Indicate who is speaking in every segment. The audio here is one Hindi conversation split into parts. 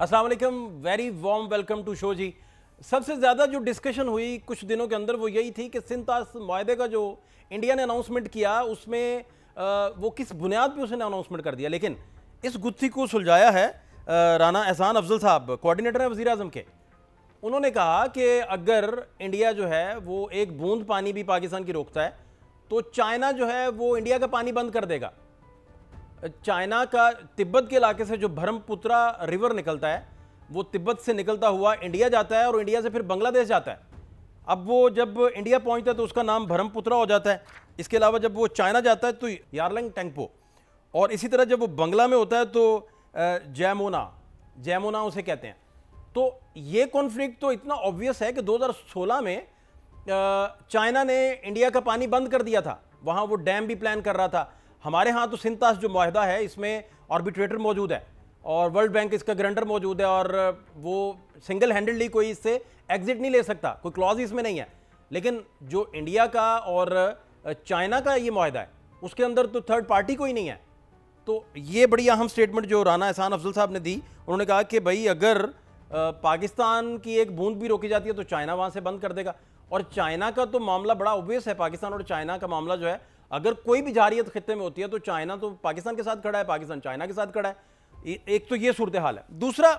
Speaker 1: अस्सलाम वालेकुम, very warm welcome to show जी। सबसे ज़्यादा जो डिस्कशन हुई कुछ दिनों के अंदर वो यही थी कि सिंध-ताश मुआहदे का जो इंडिया ने अनाउंसमेंट किया उसमें वो किस बुनियाद पे उसने अनाउंसमेंट कर दिया। लेकिन इस गुत्थी को सुलझाया है राना एहसान अफजल साहब, कोऑर्डिनेटर हैं वज़ीर आज़म के। उन्होंने कहा कि अगर इंडिया जो है वो एक बूंद पानी भी पाकिस्तान की रोकता है तो चाइना जो है वो इंडिया का पानी बंद कर देगा। चाइना का तिब्बत के इलाके से जो ब्रह्मपुत्रा रिवर निकलता है वो तिब्बत से निकलता हुआ इंडिया जाता है और इंडिया से फिर बांग्लादेश जाता है। अब वो जब इंडिया पहुंचता है तो उसका नाम ब्रह्मपुत्रा हो जाता है। इसके अलावा जब वो चाइना जाता है तो यारलंग टेंगपो, और इसी तरह जब वो बंगला में होता है तो जैमोना उसे कहते हैं। तो ये कॉन्फ्लिक्ट तो इतना ऑब्वियस है कि 2016 में चाइना ने इंडिया का पानी बंद कर दिया था, वहाँ वो डैम भी प्लान कर रहा था। हमारे यहाँ तो सिंध-ताश जो मुआहदा है इसमें आर्बिट्रेटर मौजूद है और वर्ल्ड बैंक इसका गारंटर मौजूद है और वो सिंगल हैंडेडली कोई इससे एग्जिट नहीं ले सकता, कोई क्लॉज इसमें नहीं है। लेकिन जो इंडिया का और चाइना का ये मुआहदा है उसके अंदर तो थर्ड पार्टी कोई नहीं है। तो ये बड़ी अहम स्टेटमेंट जो राना एहसान अफजल साहब ने दी, उन्होंने कहा कि भाई अगर पाकिस्तान की एक बूंद भी रोकी जाती है तो चाइना वहाँ से बंद कर देगा। और चाइना का तो मामला बड़ा ऑब्वियस है, पाकिस्तान और चाइना का मामला जो है अगर कोई भी जारियत खित्ते में होती है तो चाइना तो पाकिस्तान के साथ खड़ा है, पाकिस्तान चाइना के साथ खड़ा है। एक तो ये सूरत हाल है। दूसरा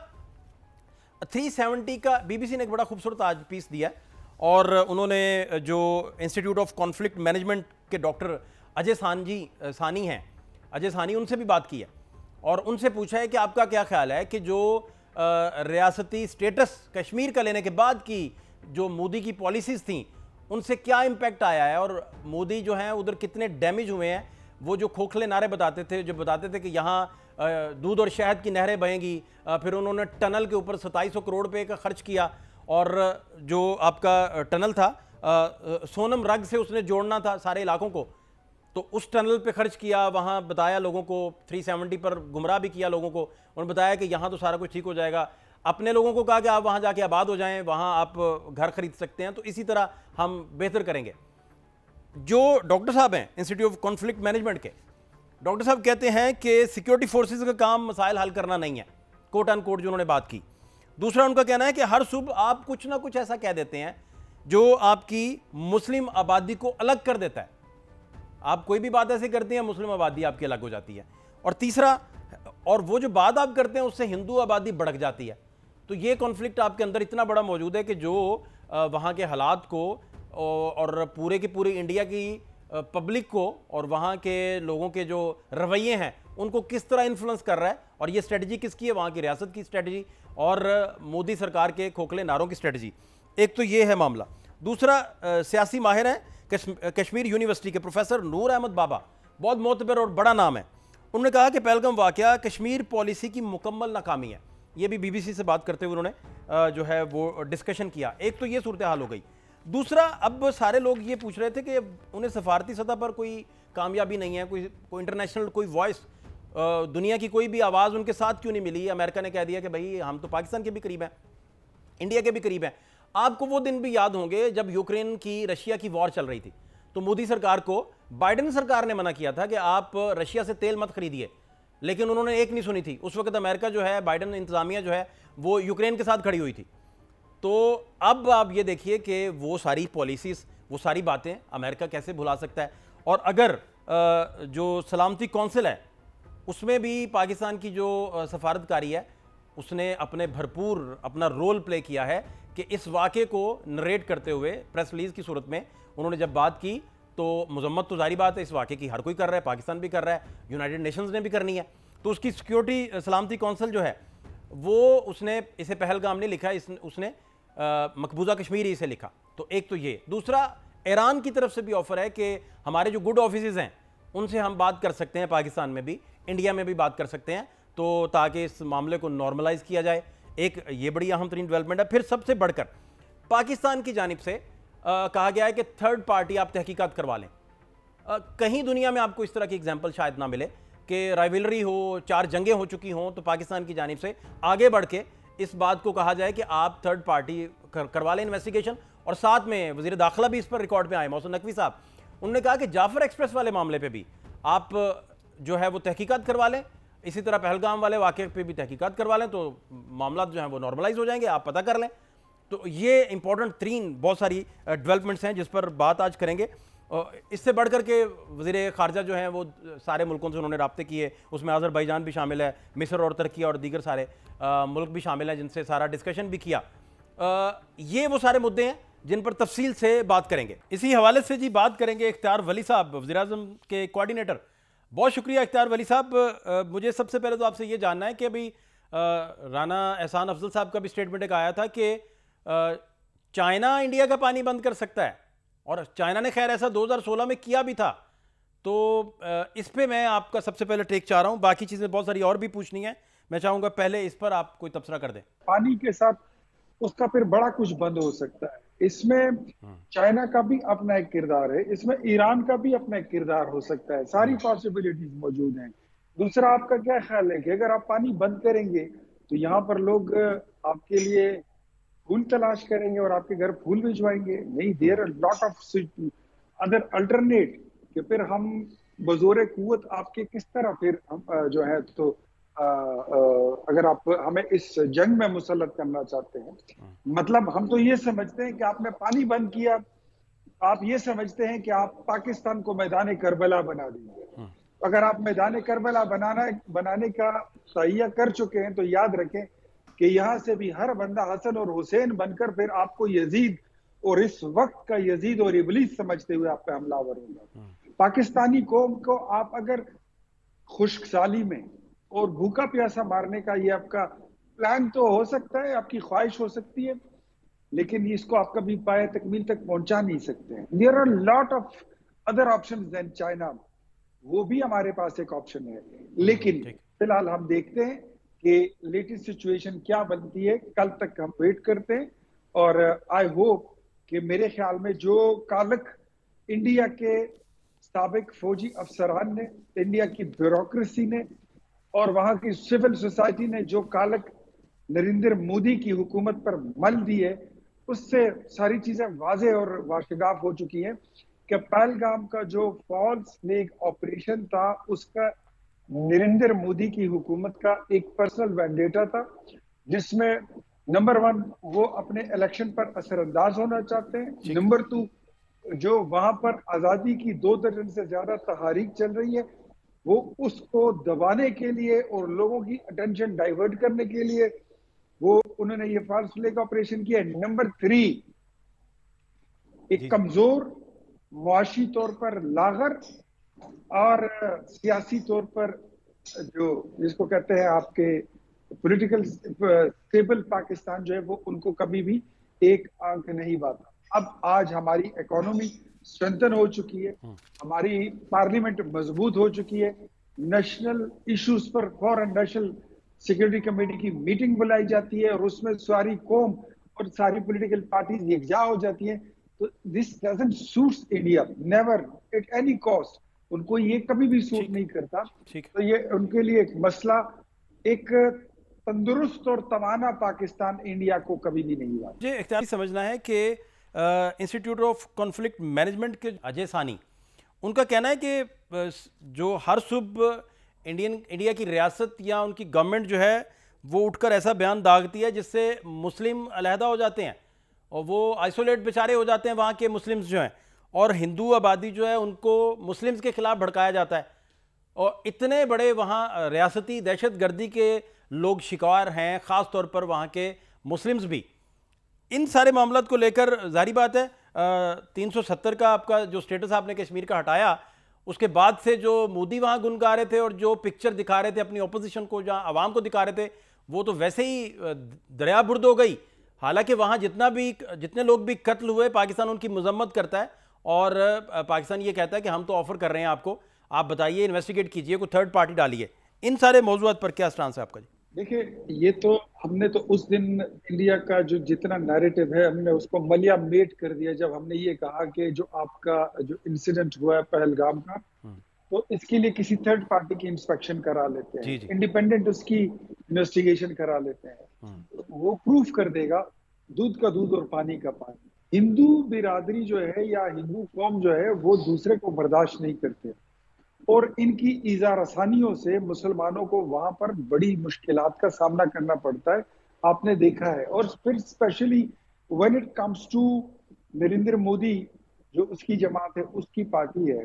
Speaker 1: 370 का बीबीसी ने एक बड़ा खूबसूरत आज पीस दिया और उन्होंने जो इंस्टीट्यूट ऑफ कॉन्फ्लिक्ट मैनेजमेंट के डॉक्टर अजय सानी हैं, अजय सानी, उनसे भी बात की है और उनसे पूछा है कि आपका क्या ख्याल है कि जो रियासती स्टेटस कश्मीर का लेने के बाद की जो मोदी की पॉलिसीज़ थी उनसे क्या इम्पैक्ट आया है और मोदी जो हैं उधर कितने डैमेज हुए हैं। वो जो खोखले नारे बताते थे, जो बताते थे कि यहाँ दूध और शहद की नहरें बहेंगी, फिर उन्होंने टनल के ऊपर 2700 करोड़ रुपए का खर्च किया और जो आपका टनल था सोनम रग से उसने जोड़ना था सारे इलाकों को, तो उस टनल पे खर्च किया। वहाँ बताया लोगों को, 370 पर गुमराह भी किया लोगों को, उन्होंने बताया कि यहाँ तो सारा कुछ ठीक हो जाएगा। अपने लोगों को कहा कि आप वहाँ जाके आबाद हो जाएं, वहाँ आप घर खरीद सकते हैं, तो इसी तरह हम बेहतर करेंगे। जो डॉक्टर साहब हैं इंस्टीट्यूट ऑफ कॉन्फ्लिक्ट मैनेजमेंट के, डॉक्टर साहब कहते हैं कि सिक्योरिटी फोर्सेस का काम मसाइल हल करना नहीं है, कोट एंड कोट जो उन्होंने बात की। दूसरा उनका कहना है कि हर सुबह आप कुछ ना कुछ ऐसा कह देते हैं जो आपकी मुस्लिम आबादी को अलग कर देता है। आप कोई भी बात ऐसे करते हैं मुस्लिम आबादी आपकी अलग हो जाती है। और तीसरा, और वो जो बात आप करते हैं उससे हिंदू आबादी भड़क जाती है। तो ये कॉन्फ्लिक्ट आपके अंदर इतना बड़ा मौजूद है कि जो वहाँ के हालात को और पूरे की पूरी इंडिया की पब्लिक को और वहाँ के लोगों के जो रवैये हैं उनको किस तरह इन्फ्लुएंस कर रहा है, और ये स्ट्रेटजी किसकी है, वहाँ की रियासत की स्ट्रेटजी और मोदी सरकार के खोखले नारों की स्ट्रेटजी। एक तो ये है मामला। दूसरा, सियासी माहिर हैं कश्मीर यूनिवर्सिटी के प्रोफेसर नूर अहमद बाबा, बहुत मोतबर और बड़ा नाम है। उन्होंने कहा कि पहलगाम वाक़या कश्मीर पॉलिसी की मुकम्मल नाकामी है। ये भी बीबीसी से बात करते हुए उन्होंने जो है वो डिस्कशन किया। एक तो ये सूरत हाल हो गई। दूसरा, अब सारे लोग ये पूछ रहे थे कि उन्हें सफारती सतह पर कोई कामयाबी नहीं है, कोई इंटरनेशनल कोई वॉइस, दुनिया की कोई भी आवाज़ उनके साथ क्यों नहीं मिली। अमेरिका ने कह दिया कि भाई हम तो पाकिस्तान के भी करीब हैं, इंडिया के भी करीब हैं। आपको वो दिन भी याद होंगे जब यूक्रेन की रशिया की वॉर चल रही थी तो मोदी सरकार को बाइडेन सरकार ने मना किया था कि आप रशिया से तेल मत खरीदिए, लेकिन उन्होंने एक नहीं सुनी थी। उस वक्त अमेरिका जो है, बाइडेन इंतजामिया जो है वो यूक्रेन के साथ खड़ी हुई थी। तो अब आप ये देखिए कि वो सारी पॉलिसीज़, वो सारी बातें अमेरिका कैसे भुला सकता है। और अगर जो सलामती कौंसिल है उसमें भी पाकिस्तान की जो सफारतकारी है उसने भरपूर अपना रोल प्ले किया है कि इस वाक़े को नरेट करते हुए प्रेस रिलीज़ की सूरत में उन्होंने जब बात की तो मजम्मत तो जारी बात है इस वाक़े की हर कोई कर रहा है, पाकिस्तान भी कर रहा है, यूनाइटेड नेशंस ने भी करनी है। तो उसकी सिक्योरिटी सलामती कौंसिल जो है वो उसने इसे पहलगाम नहीं लिखा, उसने मकबूजा कश्मीर ही इसे लिखा। तो एक तो ये। दूसरा, ईरान की तरफ से भी ऑफर है कि हमारे जो गुड ऑफिसेज हैं उनसे हम बात कर सकते हैं, पाकिस्तान में भी, इंडिया में भी बात कर सकते हैं, तो ताकि इस मामले को नॉर्मलाइज किया जाए। एक ये बड़ी अहम तरीन डेवलपमेंट है। फिर सबसे बढ़कर पाकिस्तान की जानिब से कहा गया है कि थर्ड पार्टी आप तहकीकात करवा लें। कहीं दुनिया में आपको इस तरह की एग्जाम्पल शायद ना मिले कि राइवलरी हो, 4 जंगें हो चुकी हों तो पाकिस्तान की जानिब से आगे बढ़ के इस बात को कहा जाए कि आप थर्ड पार्टी करवा लें इन्वेस्टिगेशन। और साथ में वज़ीर दाखिला भी इस पर रिकॉर्ड में आए, मौसूम नकवी साहब, उन्होंने कहा कि जाफर एक्सप्रेस वाले मामले पे भी आप जो है वो तहकीकात करवा लें, इसी तरह पहलगाम वाले वाक़े पे भी तहकीकात करवा लें तो मामला जो हैं वो नॉर्मलाइज हो जाएंगे, आप पता कर लें। तो ये इंपॉर्टेंट 3 बहुत सारी डेवलपमेंट्स हैं जिस पर बात आज करेंगे। इससे बढ़ कर के वज़ीर ख़ारजा जो हैं वो सारे मुल्कों से उन्होंने राब्ते किए, उसमें अज़रबैजान भी शामिल है, मिस्र और तुर्की और दीगर सारे मुल्क भी शामिल हैं जिनसे सारा डिस्कशन भी किया। ये वो सारे मुद्दे हैं जिन पर तफसील से बात करेंगे। इसी हवाले से जी बात करेंगे इख्तियार वली साहब, वज़ीर-ए-आज़म के कोऑर्डिनेटर। बहुत शुक्रिया इख्तियार वली साहब। मुझे सबसे पहले तो आपसे ये जानना है कि अभी राना एहसान अफजल साहब का भी स्टेटमेंट एक आया था कि चाइना इंडिया का पानी बंद कर सकता है, और चाइना ने खैर ऐसा 2016 में किया भी था। तो इस पे मैं आपका सबसे पहले टेक चाह रहा हूँ, बाकी चीज़ें बहुत सारी और भी पूछनी है, मैं चाहूँगा पहले इस पर आप कोई तबसरा कर दें।
Speaker 2: पानी के साथ उसका फिर बड़ा कुछ बंद हो सकता है। इसमें चाइना का भी अपना एक किरदार है, इसमें ईरान का भी अपना एक किरदार हो सकता है, सारी पॉसिबिलिटीज मौजूद हैं। दूसरा, आपका क्या ख्याल है कि अगर आप पानी बंद करेंगे तो यहाँ पर लोग आपके लिए फूल तलाश करेंगे और आपके घर फूल भिजवाएंगे? नहीं, there are lot of other alternate कि फिर हम बजोरे कुव्वत आपके किस तरह फिर जो है तो अगर आप हमें इस जंग में मुसल्लत करना चाहते हैं, मतलब हम तो ये समझते हैं कि आपने पानी बंद किया, आप ये समझते हैं कि आप पाकिस्तान को मैदान करबला बना देंगे। अगर आप मैदान करबला बनाने का तैयार कर चुके हैं तो याद रखें कि यहाँ से भी हर बंदा हसन और हुसैन बनकर फिर आपको यजीद और इस वक्त का यजीद और इबलीस समझते हुए आप पे हमलावर होगा। पाकिस्तानी कौम को आप अगर खुशकसाली में और भूखा प्यासा मारने का ये आपका प्लान तो हो सकता है, आपकी ख्वाहिश हो सकती है, लेकिन इसको आप कभी पाए तकमील तक पहुंचा नहीं सकते हैं। There are lot of other options than China, वो भी हमारे पास एक ऑप्शन है, लेकिन फिलहाल हम देखते हैं कि लेटेस्ट सिचुएशन क्या बनती है। कल तक हम वेट करते हैं और आई होप कि मेरे ख्याल में जो कालक इंडिया के साबिक फौजी अफसरान ने, इंडिया की ब्यूरोक्रेसी ने और वहां की सिविल सोसाइटी ने जो कालक नरेंद्र मोदी की हुकूमत पर मल दी है, उससे सारी चीजें वाज़ेह और वाशिगाफ हो चुकी हैं कि पहलगाम का जो फॉल्स फ्लैग ऑपरेशन था, उसका नरेंद्र मोदी की हुकूमत का एक पर्सनल वेंडेटा था, जिसमें नंबर 1 वो अपने इलेक्शन पर असरअंदाज होना चाहते हैं, नंबर 2 जो वहां पर आजादी की 2 दर्जन से ज्यादा तहारीक चल रही है, वो उसको दबाने के लिए और लोगों की अटेंशन डाइवर्ट करने के लिए वो उन्होंने ये फॉल्स फ्लैग ऑपरेशन किया। नंबर 3, एक कमजोर मुआशी तौर पर लागर और सियासी तौर पर जो जिसको कहते हैं आपके पॉलिटिकल स्टेबल पाकिस्तान जो है वो उनको कभी भी एक आंक नहीं बांधा। अब आज हमारी इकोनॉमी स्ट्रेंथन हो चुकी है, हमारी पार्लियामेंट मजबूत हो चुकी है, नेशनल इश्यूज पर फॉरेन नेशनल सिक्योरिटी कमेटी की मीटिंग बुलाई जाती है और उसमें सारी कौम और सारी पॉलिटिकल पार्टीज एकजा हो जाती हैं। तो this doesn't suits India, never at any cost. उनको ये कभी भी सूट नहीं करता। तो ये उनके लिए एक मसला, एक तंदुरुस्त और तवाना पाकिस्तान इंडिया को कभी भी नहीं हुआ।
Speaker 1: मुझे इख्तियार समझना है कि इंस्टीट्यूट ऑफ कॉन्फ्लिक्ट मैनेजमेंट के अजय सानी, उनका कहना है कि जो हर सुबह इंडिया की रियासत या उनकी गवर्नमेंट जो है वो उठकर ऐसा बयान दागती है जिससे मुस्लिम अलहदा हो जाते हैं और वो आइसोलेट बेचारे हो जाते हैं वहाँ के मुस्लिम्स जो हैं, और हिंदू आबादी जो है उनको मुस्लिम्स के खिलाफ भड़काया जाता है, और इतने बड़े वहाँ रियासती दहशत गर्दी के लोग शिकार हैं, ख़ास तौर पर वहाँ के मुस्लिम्स भी। इन सारे मामलों को लेकर जारी बात है 370 का आपका जो स्टेटस आपने कश्मीर का हटाया, उसके बाद से जो मोदी वहाँ गुन गा रहे थे और जो पिक्चर दिखा रहे थे अपनी ऑपोजिशन को, जहाँ आवाम को दिखा रहे थे, वो तो वैसे ही दरिया बुर्द हो गई। हालांकि वहाँ जितने लोग भी कत्ल हुए, पाकिस्तान उनकी मजम्मत करता है और पाकिस्तान ये कहता है कि हम तो ऑफर कर रहे हैं आपको, आप बताइए, इन्वेस्टिगेट कीजिए, कोई थर्ड पार्टी डालिए। इन सारे मौजूद पर क्या स्टांस है आपका जी?
Speaker 2: देखिए, ये तो हमने तो उस दिन इंडिया का जो जितना नैरेटिव है हमने उसको मलिया मेट कर दिया जब हमने ये कहा कि जो आपका जो इंसिडेंट हुआ है पहलगाम का, तो इसके लिए किसी थर्ड पार्टी की इंस्पेक्शन करा लेते हैं, इंडिपेंडेंट उसकी इन्वेस्टिगेशन करा लेते हैं, वो प्रूफ कर देगा दूध का दूध और पानी का पानी। हिंदू बिरादरी जो है या हिंदू कौम जो है वो दूसरे को बर्दाश्त नहीं करते, और इनकी ईज़ा रसानियों से मुसलमानों को वहां पर बड़ी मुश्किलात का सामना करना पड़ता है, आपने देखा है। और फिर specially when it comes to Narendra Modi, जो उसकी जमात है, उसकी पार्टी है,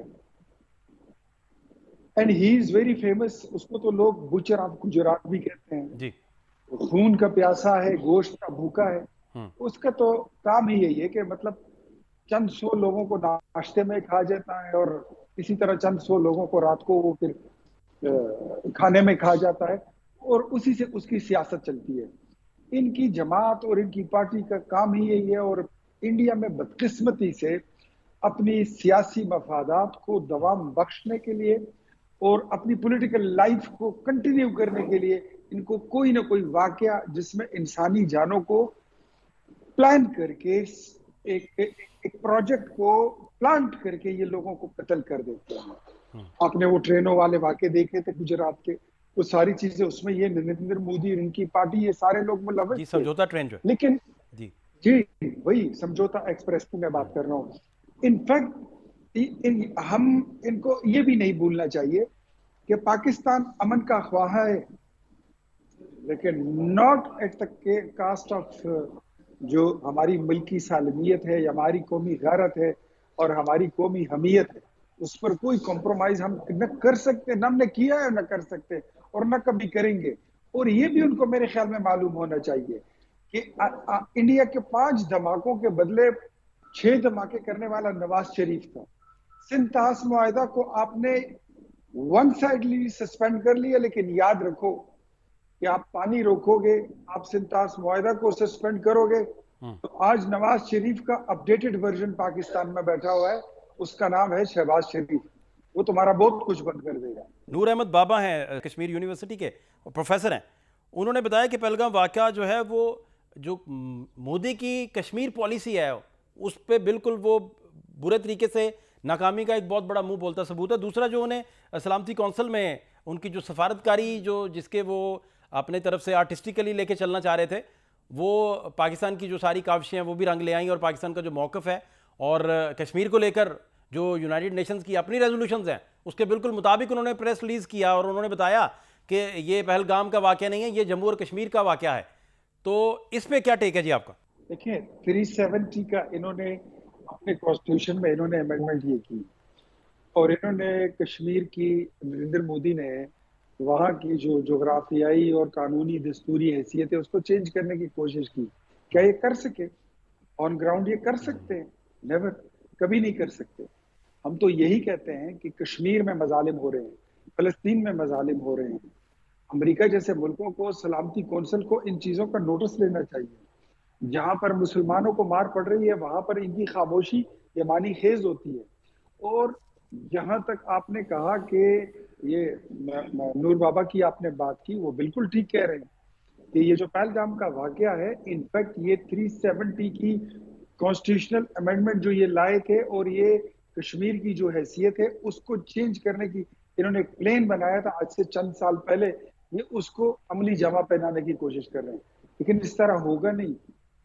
Speaker 2: and he is very famous, उसको तो लोग बुचर ऑफ गुजरात भी कहते हैं।
Speaker 1: जी।
Speaker 2: खून का प्यासा है, गोश्त का भूखा है।
Speaker 1: हम्म।
Speaker 2: उसका तो काम ही यही है कि मतलब चंद सौ लोगों को नाश्ते में खा जाता है और इसी तरह चंद सौ लोगों को रात को वो फिर खाने में खा जाता है, और उसी से उसकी सियासत चलती है। इनकी जमात और इनकी पार्टी का काम ही यही है। और इंडिया में बदकिस्मती से अपनी सियासी मफादात को दवाम बख्शने के लिए और अपनी पॉलिटिकल लाइफ को कंटिन्यू करने के लिए इनको कोई ना कोई वाकया जिसमें इंसानी जानों को प्लान करके एक प्रोजेक्ट को प्लांट करके ये लोगों को कत्ल कर देते हैं। आपने वो ट्रेनों वाले वाकये देखे थे गुजरात के, वो सारी चीजें उसमें ये नरेंद्र मोदी और इनकी पार्टी, ये सारे लोग मुलव्वस थे।
Speaker 1: समझौता ट्रेन जो,
Speaker 2: लेकिन
Speaker 1: जी
Speaker 2: जी वही समझौता एक्सप्रेस की मैं बात कर रहा हूँ। इनफैक्ट हम इनको ये भी नहीं भूलना चाहिए कि पाकिस्तान अमन का ख्वाह है, लेकिन not at the cost of जो हमारी मुल्की सालमियत है, हमारी कौमी गैरत है और हमारी कौमी हमीयत है, उस पर कोई कॉम्प्रोमाइज हम न कर सकते, न हमने किया है, न कर सकते और न कभी करेंगे। और ये भी उनको मेरे ख्याल में मालूम होना चाहिए कि इंडिया के 5 धमाकों के बदले 6 धमाके करने वाला नवाज शरीफ था। सिंतास मुआहदा को आपने वन साइडली सस्पेंड कर लिया, लेकिन याद रखो कि आप पानी रोकोगे, आप सिंतास मुआहदा को सस्पेंड करोगे, तो आज नवाज शरीफ का अपडेटेड वर्जन पाकिस्तान में बैठा हुआ है, उसका नाम है शहबाज शरीफ। वो तुम्हारा बहुत कुछ बंद कर देगा।
Speaker 1: नूर अहमद बाबा हैं, कश्मीर यूनिवर्सिटी के प्रोफेसर हैं। उन्होंने बताया कि पहलगाम वाक़या जो है वो जो मोदी की कश्मीर पॉलिसी है उस पर बिल्कुल वो बुरे तरीके से नाकामी का एक बहुत बड़ा मुंह बोलता सबूत है। दूसरा जो उन्हें सलामती कौंसिल में उनकी जो सफारतकारी जो जिसके वो अपने तरफ से आर्टिस्टिकली लेके चलना चाह रहे थे, वो पाकिस्तान की जो सारी काविशें हैं वो भी रंग ले आई और पाकिस्तान का जो मौक़िफ़ है और कश्मीर को लेकर जो यूनाइटेड नेशंस की अपनी रेजोल्यूशंस हैं उसके बिल्कुल मुताबिक उन्होंने प्रेस रिलीज़ किया और उन्होंने बताया कि ये पहलगाम का वाक़या नहीं है, ये जम्मू और कश्मीर का वाक़या है। तो इस पे क्या टेक है जी आपका?
Speaker 2: देखिए 370 का इन्होंने अपने कॉन्स्टिट्यूशन में इन्होंने अमेंडमेंट ये की और इन्होंने कश्मीर की, नरेंद्र मोदी ने वहाँ की जो जोग्राफियाई और कानूनी दस्तूरी हैसियत है उसको चेंज करने की कोशिश की। क्या ये कर सके? ऑन ग्राउंड ये कर सकते हैं? नेवर, कभी नहीं कर सकते। हम तो यही कहते हैं कि कश्मीर में मजालिम हो रहे हैं, फलस्तीन में मजालिम हो रहे हैं। अमेरिका जैसे मुल्कों को, सलामती कौंसिल को इन चीज़ों का नोटिस लेना चाहिए। जहाँ पर मुसलमानों को मार पड़ रही है वहाँ पर इनकी खामोशी ये मानी खेज होती है। और जहाँ तक आपने कहा कि ये नूर बाबा की आपने बात की, वो बिल्कुल ठीक कह रहे हैं कि ये जो पहलगाम का वाकया है, इनफैक्ट ये 370 की कॉन्स्टिट्यूशनल अमेंडमेंट जो ये लाए थे और ये कश्मीर की जो हैसियत है उसको चेंज करने की इन्होंने एक प्लान बनाया था आज से चंद साल पहले, ये उसको अमली जमा पहनाने की कोशिश कर रहे हैं। लेकिन इस तरह होगा नहीं,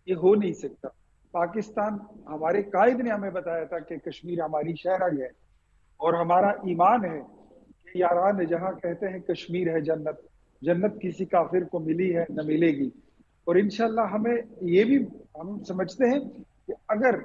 Speaker 2: ये हो नहीं सकता। पाकिस्तान, हमारे कायद ने हमें बताया था कि कश्मीर हमारी शहरग है और हमारा ईमान है कि यारान जहां कहते हैं कश्मीर है जन्नत, जन्नत किसी काफिर को मिली है न मिलेगी। और इंशाल्लाह हमें ये भी हम समझते हैं कि अगर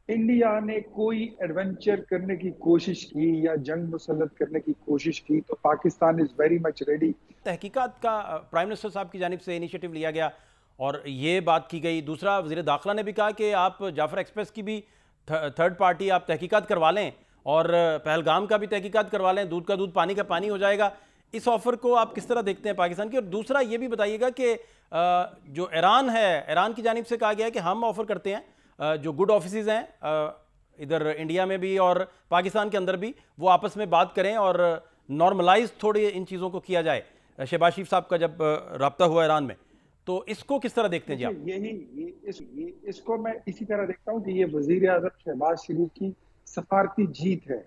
Speaker 2: इंडिया ने कोई एडवेंचर करने की कोशिश की या जंग मुसल्लत करने की कोशिश की तो Pakistan is very much ready.
Speaker 1: तहकीकात का प्राइम मिनिस्टर साहब की जानिब से इनिशिएटिव लिया गया और ये बात की गई। दूसरा, वज़ीर दाखिला ने भी कहा कि आप जाफर एक्सप्रेस की भी थर्ड पार्टी आप तहकीकात करवा लें और पहलगाम का भी तहकीकात करवा लें, दूध का दूध पानी का पानी हो जाएगा। इस ऑफर को आप किस तरह देखते हैं पाकिस्तान की? और दूसरा ये भी बताइएगा कि जो ईरान है, ईरान की जानिब से कहा गया है कि हम ऑफर करते हैं जो गुड ऑफिसेज हैं इधर इंडिया में भी और पाकिस्तान के अंदर भी, वो आपस में बात करें और नॉर्मलाइज थोड़ी इन चीज़ों को किया जाए। शहबाज शरीफ साहब का जब रब्ता हुआ ईरान में, तो इसको किस तरह देखते हैं जी आप?
Speaker 2: इसको मैं इसी तरह देखता हूँ कि ये वजीर आजम शहबाज शरीफ की सफारती जीत है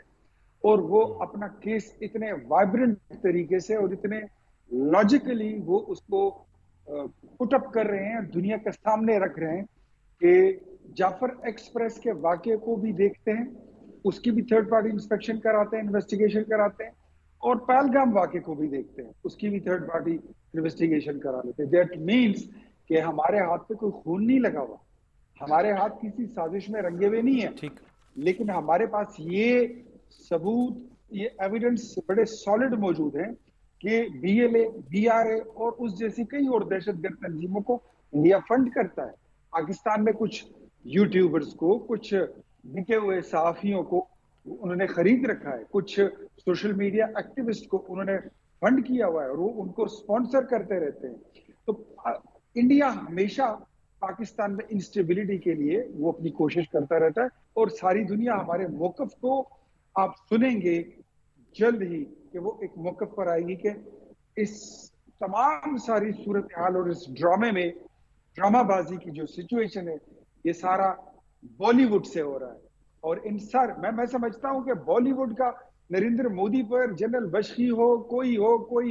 Speaker 2: और वो अपना केस इतने वाइब्रेंट तरीके से और इतने लॉजिकली वो उसको पुट अप कर रहे हैं, दुनिया के सामने रख रहे हैं कि जाफर एक्सप्रेस के वाकये को भी देखते हैं उसकी भी थर्ड पार्टी इंस्पेक्शन कराते हैं, इन्वेस्टिगेशन कराते हैं, और पहलगाम वाक़े को भी देखते हैं, उसकी भी थर्ड पार्टी इन्वेस्टिगेशन करा लेते हैं। दैट मीन्स कि हमारे हाथ पे कोई खून नहीं लगा हुआ, हमारे हाथ किसी साजिश में रंगे हुए नहीं है,
Speaker 1: ठीक।
Speaker 2: लेकिन हमारे पास ये सबूत, ये एविडेंस बड़े सॉलिड मौजूद हैं कि BLA, BRA और उस जैसी कई और दहशतगर्द तंजीमों को इंडिया फंड करता है। पाकिस्तान में कुछ यूट्यूबर्स को, कुछ बिके हुए सहाफियों को उन्होंने खरीद रखा है, कुछ सोशल मीडिया एक्टिविस्ट को उन्होंने फंड किया हुआ है और वो उनको स्पॉन्सर करते रहते हैं। तो इंडिया हमेशा पाकिस्तान में इंस्टेबिलिटी के लिए वो अपनी कोशिश करता रहता है, और सारी दुनिया हमारे मौकफ को आप सुनेंगे जल्द ही कि वो एक मौकफ पर आएगी कि इस तमाम सारी सूरत हाल और इस ड्रामे में, ड्रामाबाजी की जो सिचुएशन है, ये सारा बॉलीवुड से हो रहा है। और इन मैं समझता हूं कि बॉलीवुड का नरेंद्र मोदी पर, जनरल बख्शी हो, कोई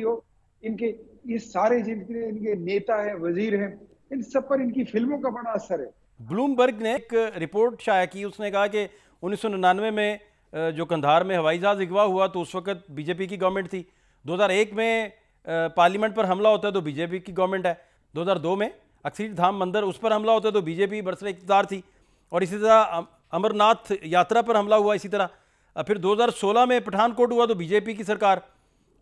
Speaker 2: हो, इनके ये सारे जितने इनके नेता हैं, वजीर हैं, इन सब पर इनकी फिल्मों का बड़ा असर है।
Speaker 1: ब्लूमबर्ग ने एक रिपोर्ट शाया की, उसने कहा कि 1999 में जो कंधार में हवाई जहाज अगवा हुआ तो उस वक्त बीजेपी की गवर्नमेंट थी। 2001 में पार्लियामेंट पर हमला होता है तो बीजेपी की गवर्नमेंट है। 2002 में अक्षरधाम धाम मंदिर उस पर हमला होता है तो बीजेपी बरसरे इक़्तिदार थी। और इसी तरह अमरनाथ यात्रा पर हमला हुआ इसी तरह। फिर 2016 में पठानकोट हुआ तो बीजेपी की सरकार।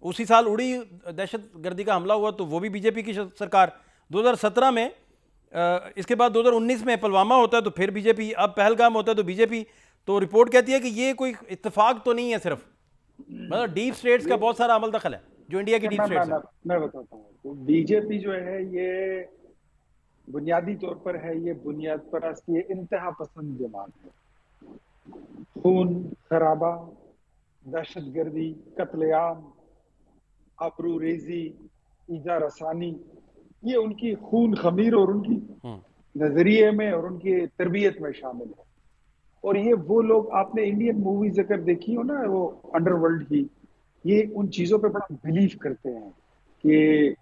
Speaker 1: उसी साल उड़ी दहशतगर्दी का हमला हुआ तो वो भी बीजेपी की सरकार। 2017 में इसके बाद 2019 में पुलवामा होता है तो फिर बीजेपी, अब पहलगाम होता है तो बीजेपी। तो रिपोर्ट कहती है कि ये कोई इत्तेफाक तो नहीं है, सिर्फ मतलब डीप स्टेट्स का बहुत सारा अमल दखल है जो इंडिया की डीप स्टेट्स है।
Speaker 2: मैं बताता हूँ, तो बीजेपी जो है ये बुनियादी तौर पर है, ये बुनियाद परस्त, ये इंतहा पसंद जमात है। खून खराबा, दहशतगर्दी, कत्लेआम, आबरू रेजी, ईजा रसानी, ये उनकी खून खमीर और उनकी नजरिए में और उनकी तरबियत में शामिल है। और ये वो लोग, आपने इंडियन मूवीज अगर देखी हो ना, वो अंडरवर्ल्ड की, ये उन चीजों पे बड़ा बिलीव करते हैं कि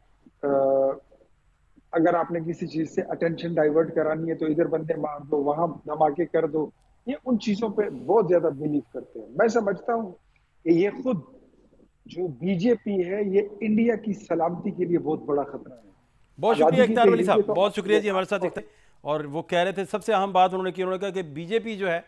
Speaker 2: अगर आपने किसी चीज से अटेंशन डाइवर्ट करानी है तो इधर बंदे मार दो, वहां धमाके कर दो। ये उन चीजों पे बहुत ज्यादा बिलीव करते हैं। मैं समझता हूँ कि ये खुद जो बीजेपी है, ये इंडिया की सलामती के लिए बहुत बड़ा खतरा है।
Speaker 1: बहुत शुक्रिया इख्तियार वली साहब, बहुत शुक्रिया जी हमारे साथ इख्तियार। और वो कह रहे थे, सबसे अहम बात उन्होंने की, उन्होंने कहा कि बीजेपी जो है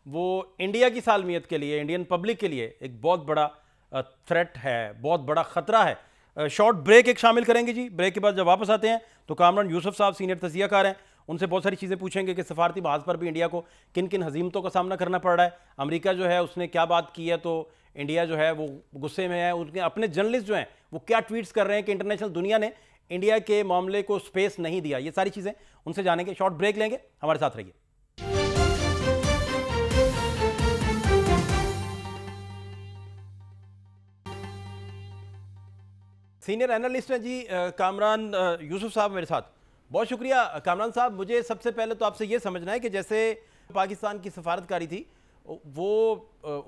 Speaker 1: वो इंडिया की सालमियत के लिए, इंडियन पब्लिक के लिए एक बहुत बड़ा थ्रेट है, बहुत बड़ा खतरा है। शॉर्ट ब्रेक एक शामिल करेंगे जी। ब्रेक के बाद जब वापस आते हैं तो कामरान यूसुफ साहब सीनियर तजियाकार हैं, उनसे बहुत सारी चीज़ें पूछेंगे कि सफारती बहाज़ पर भी इंडिया को किन किन हजीमतों का सामना करना पड़ रहा है। अमेरिका जो है उसने क्या बात की है तो इंडिया जो है वो गुस्से में है। उनके अपने जर्नलिस्ट जो हैं वो क्या ट्वीट्स कर रहे हैं कि इंटरनेशनल दुनिया ने इंडिया के मामले को स्पेस नहीं दिया। ये सारी चीज़ें उनसे जानेंगे। शॉर्ट ब्रेक लेंगे, हमारे साथ रहिए। सीनियर एनालिस्ट हैं जी कामरान यूसुफ साहब मेरे साथ। बहुत शुक्रिया कामरान साहब। मुझे सबसे पहले तो आपसे ये समझना है कि जैसे पाकिस्तान की सफारतकारी थी वो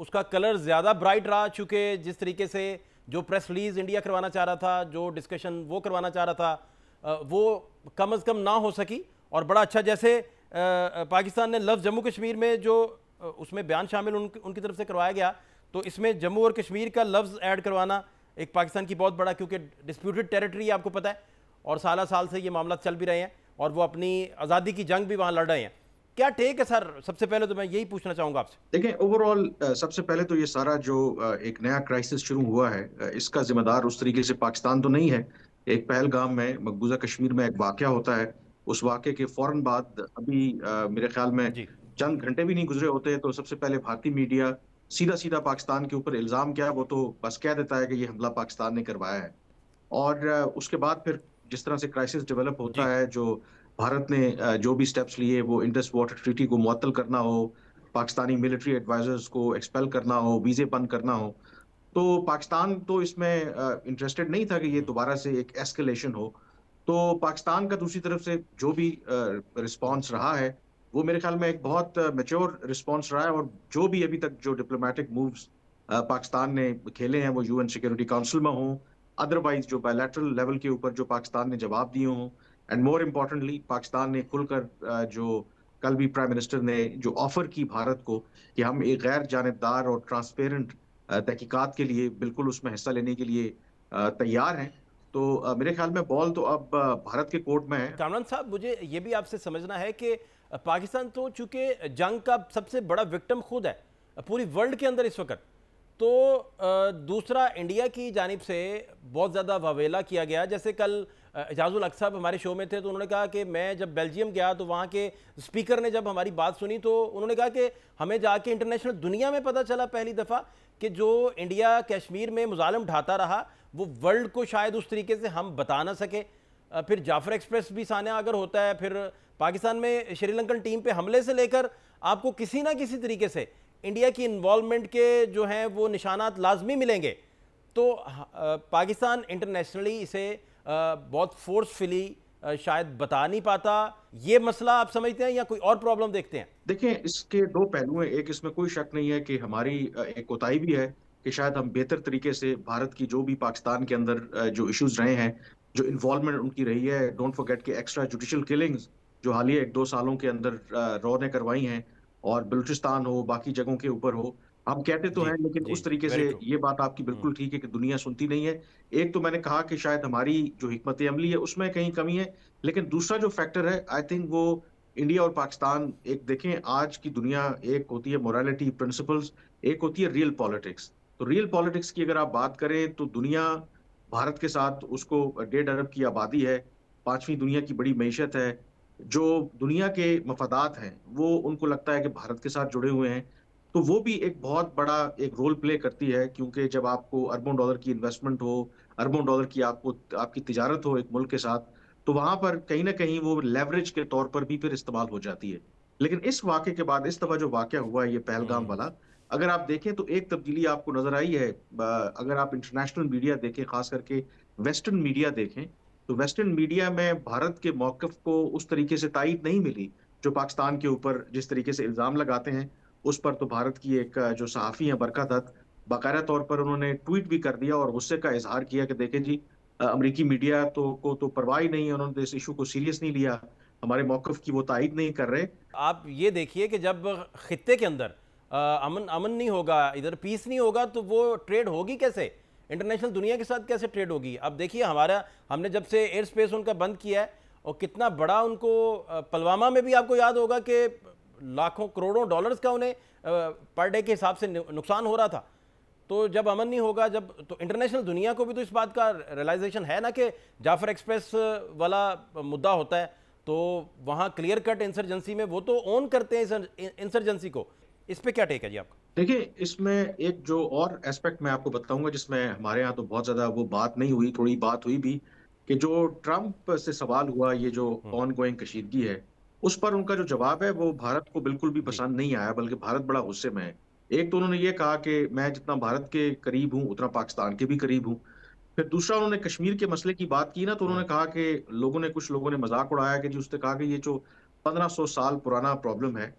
Speaker 1: उसका कलर ज़्यादा ब्राइट रहा, चूँकि जिस तरीके से जो प्रेस रिलीज़ इंडिया करवाना चाह रहा था, जो डिस्कशन वो करवाना चाह रहा था, वो कम अज़ कम ना हो सकी। और बड़ा अच्छा जैसे पाकिस्तान ने लफ्ज़ जम्मू कश्मीर में जो उसमें बयान शामिल उनकी तरफ से करवाया गया, तो इसमें जम्मू और कश्मीर का लफ्ज़ ऐड करवाना एक पाकिस्तान की बहुत बड़ा, क्योंकि डिस्प्यूटेड टेरिटरी आपको पता है और साल से ये मामला चल भी रहे हैं और वो अपनी आज़ादी की जंग भी वहाँ लड़ रहे हैं। क्या टेक है सर? सबसे पहले तो मैं यही पूछना चाहूँगा आपसे।
Speaker 3: देखिए, ओवरऑल सबसे पहले तो ये सारा जो एक नया क्राइसिस शुरू हुआ है, इसका जिम्मेदार उस तरीके से पाकिस्तान तो नहीं है। एक पहलगाम में, मकबूजा कश्मीर में एक वाक़या होता है, उस वाक़े के फ़ौरन बाद अभी मेरे ख्याल में चंद घंटे भी नहीं गुजरे होते तो सबसे पहले भारतीय मीडिया सीधा पाकिस्तान के ऊपर इल्ज़ाम क्या है वो तो बस कह देता है कि ये हमला पाकिस्तान ने करवाया है। और उसके बाद फिर जिस तरह से क्राइसिस डेवलप होता है, जो भारत ने जो भी स्टेप्स लिए, वो इंडस वाटर ट्रीटी को मुअत्तल करना हो, पाकिस्तानी मिलिट्री एडवाइजर्स को एक्सपेल करना हो, वीज़े बंद करना हो, तो पाकिस्तान तो इसमें इंटरेस्टेड नहीं था कि ये दोबारा से एक एस्केलेशन हो। तो पाकिस्तान का दूसरी तरफ से जो भी रिस्पॉन्स रहा है वो मेरे ख्याल में एक बहुत मैच्योर रिस्पॉन्स रहा है। और जो भी अभी तक जो डिप्लोमेटिक मूव्स पाकिस्तान ने खेले हैं, वो यूएन सिक्योरिटी काउंसिल में हों, अदरवाइज जो बायलैटरल लेवल के ऊपर जो पाकिस्तान ने जवाब दिए हों, एंड मोर इम्पोर्टेंटली पाकिस्तान ने खुलकर जो कल भी प्राइम मिनिस्टर ने जो ऑफर की भारत को कि हम एक गैर जानिबदार और ट्रांसपेरेंट तहकीकात के लिए बिल्कुल उसमें हिस्सा लेने के लिए तैयार हैं। तो मेरे ख्याल में बॉल तो अब भारत के कोर्ट में है।
Speaker 1: कामरान साहब, मुझे ये भी आपसे समझना है कि पाकिस्तान तो चूंकि जंग का सबसे बड़ा विक्टिम खुद है पूरी वर्ल्ड के अंदर इस वक्त, तो दूसरा इंडिया की जानिब से बहुत ज़्यादा वावेला किया गया। जैसे कल एजाजुल हक साहब हमारे शो में थे तो उन्होंने कहा कि मैं जब बेल्जियम गया तो वहाँ के स्पीकर ने जब हमारी बात सुनी तो उन्होंने कहा कि हमें जाके इंटरनेशनल दुनिया में पता चला पहली दफ़ा कि जो इंडिया कश्मीर में मुजालिम ढाता रहा वो वर्ल्ड को शायद उस तरीके से हम बता ना सके। फिर जाफर एक्सप्रेस भी सानिया अगर होता है, फिर पाकिस्तान में श्रीलंकन टीम पे हमले से लेकर आपको किसी ना किसी तरीके से इंडिया की इन्वॉल्वमेंट के जो हैं वो निशानात लाजमी मिलेंगे। तो पाकिस्तान इंटरनेशनली इसे बहुत फोर्सफुली शायद बता नहीं पाता। ये मसला आप समझते हैं या कोई और प्रॉब्लम देखते हैं?
Speaker 3: देखिए, इसके दो पहलू हैं। एक, इसमें कोई शक नहीं है कि हमारी एक कोताही भी है कि शायद हम बेहतर तरीके से भारत की जो भी पाकिस्तान के अंदर जो इश्यूज रहे हैं, जो इन्वॉल्वमेंट उनकी रही है, डोंट फॉरगेट कि एक्स्ट्रा जुडिशियल किलिंग्स जो हालिया 1-2 सालों के अंदर रॉ ने करवाई हैं, और बलूचिस्तान हो, बाकी जगहों के ऊपर हो, हम कहते तो
Speaker 1: जी
Speaker 3: हैं, लेकिन
Speaker 1: जी,
Speaker 3: उस तरीके से
Speaker 1: वेरी ट्रू।
Speaker 3: ये बात आपकी बिल्कुल ठीक है कि दुनिया सुनती नहीं है। एक तो मैंने कहा कि शायद हमारी जो हिकमत अमली है उसमें कहीं कमी है, लेकिन दूसरा जो फैक्टर है, आई थिंक वो इंडिया और पाकिस्तान, एक देखें आज की दुनिया, एक होती है मोरालिटी प्रिंसिपल्स, एक होती है रियल पॉलिटिक्स। तो रियल पॉलिटिक्स की अगर आप बात करें तो दुनिया भारत के साथ, उसको 1.5 अरब की आबादी है, 5वीं दुनिया की बड़ी मईशत है, जो दुनिया के मफादात हैं वो उनको लगता है कि भारत के साथ जुड़े हुए हैं। तो वो भी एक बहुत बड़ा एक रोल प्ले करती है, क्योंकि जब आपको अरबों डॉलर की इन्वेस्टमेंट हो, अरबों डॉलर की आपको आपकी तिजारत हो एक मुल्क के साथ, तो वहां पर कहीं ना कहीं वो लेवरेज के तौर पर भी फिर इस्तेमाल हो जाती है। लेकिन इस वाक़े के बाद, इस दफा जो वाक़या हुआ है ये पहलगाम वाला, अगर आप देखें तो एक तब्दीली आपको नजर आई है। अगर आप इंटरनेशनल मीडिया देखें, खास करके वेस्टर्न मीडिया देखें, तो वेस्टर्न मीडिया में भारत के मौक़िफ़ को उस तरीके से तायीद नहीं मिली जो पाकिस्तान के ऊपर जिस तरीके से इल्ज़ाम लगाते हैं। उस पर तो भारत की एक जो सहाफ़ी हैं बरखा दत्त, बाकायदा तौर पर उन्होंने ट्वीट भी कर दिया और गुस्से का इज़हार किया कि देखें जी, अमेरिकी मीडिया को तो परवाह ही नहीं है, उन्होंने इस इशू को सीरियस नहीं लिया, हमारे मौक़िफ़ की वो तायीद नहीं कर रहे।
Speaker 1: आप ये देखिए कि जब खित्ते के अंदर अमन अमन नहीं होगा, इधर पीस नहीं होगा, तो वो ट्रेड होगी कैसे? इंटरनेशनल दुनिया के साथ कैसे ट्रेड होगी? अब देखिए हमने जब से एयर स्पेस उनका बंद किया है, और कितना बड़ा उनको पुलवामा में भी आपको याद होगा कि लाखों करोड़ों डॉलर्स का उन्हें पर डे के हिसाब से नुकसान हो रहा था। तो जब अमन नहीं होगा, जब तो इंटरनेशनल दुनिया को भी तो इस बात का रियलाइजेशन है ना कि जाफर एक्सप्रेस वाला मुद्दा होता है, तो वहाँ क्लियर कट इंसर्जेंसी में वो तो ओन करते हैं इंसर्जेंसी को। इस पे क्या टेक है जी आपका?
Speaker 3: देखिए, इसमें एक जो और एस्पेक्ट मैं आपको बताऊंगा जिसमें हमारे यहाँ तो बहुत ज्यादा वो बात नहीं हुई, थोड़ी बात हुई भी, कि जो ट्रंप से सवाल हुआ, ये जो ऑन गोइंग कशीदगी है, उस पर उनका जो जवाब है वो भारत को बिल्कुल भी
Speaker 1: जी
Speaker 3: पसंद नहीं आया, बल्कि भारत बड़ा गुस्से में है। एक तो उन्होंने ये कहा कि मैं जितना भारत के करीब हूँ उतना पाकिस्तान के भी करीब हूँ। फिर दूसरा, उन्होंने कश्मीर के मसले की बात की ना, तो उन्होंने कहा कि कुछ लोगों ने मजाक उड़ाया कि जी, उसने कहा कि ये जो 1500 साल पुराना प्रॉब्लम है,